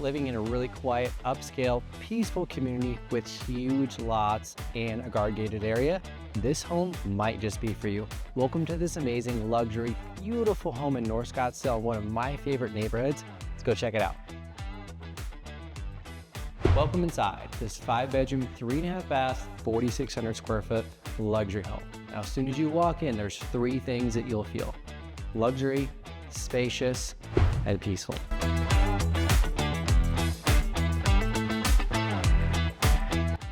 living in a really quiet, upscale, peaceful community with huge lots and a guard-gated area, this home might just be for you. Welcome to this amazing, luxury, beautiful home in North Scottsdale, one of my favorite neighborhoods. Let's go check it out. Welcome inside this 5-bedroom, 3.5 bath, 4,600 square foot luxury home. Now, as soon as you walk in, there's 3 things that you'll feel: luxury, spacious, and peaceful.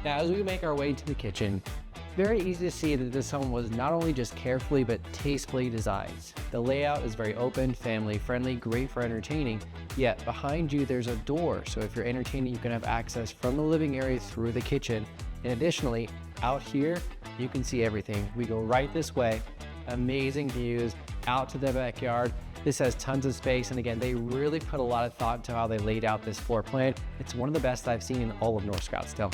Now, as we make our way to the kitchen, it's very easy to see that this home was not only just carefully, but tastefully designed. The layout is very open, family friendly, great for entertaining, yet behind you there's a door, so if you're entertaining, you can have access from the living area through the kitchen. And additionally, out here, you can see everything. We go right this way, amazing views out to the backyard. This has tons of space, and again, they really put a lot of thought into how they laid out this floor plan. It's one of the best I've seen in all of North Scottsdale.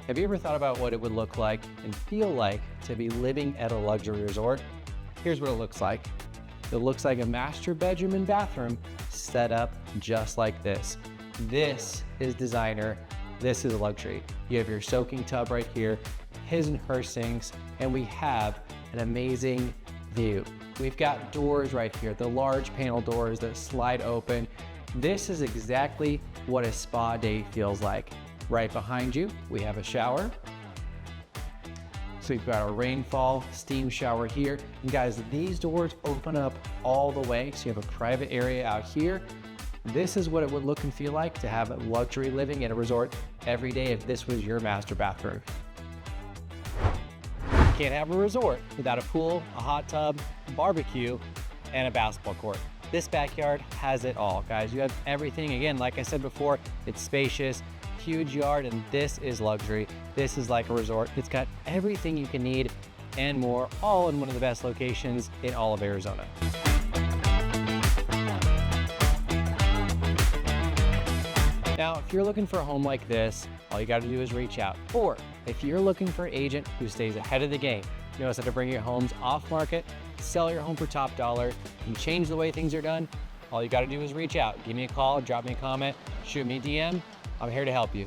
Have you ever thought about what it would look like and feel like to be living at a luxury resort? Here's what it looks like. It looks like a master bedroom and bathroom set up just like this. This is designer, this is luxury. You have your soaking tub right here, his and her sinks, and we have an amazing view. We've got doors right here, the large panel doors that slide open. This is exactly what a spa day feels like. Right behind you, we have a shower. So we've got our rainfall steam shower here. And guys, these doors open up all the way, so you have a private area out here. This is what it would look and feel like to have luxury living in a resort every day if this was your master bathroom. You can't have a resort without a pool, a hot tub, barbecue, and a basketball court. This backyard has it all, guys. You have everything. Again, like I said before, it's spacious, huge yard, and this is luxury. This is like a resort. It's got everything you can need and more, all in one of the best locations in all of Arizona. Now, if you're looking for a home like this, all you got to do is reach out. Or if you're looking for an agent who stays ahead of the game, knows how to bring your homes off market, sell your home for top dollar, and change the way things are done, all you got to do is reach out. Give me a call, drop me a comment, shoot me a DM. I'm here to help you.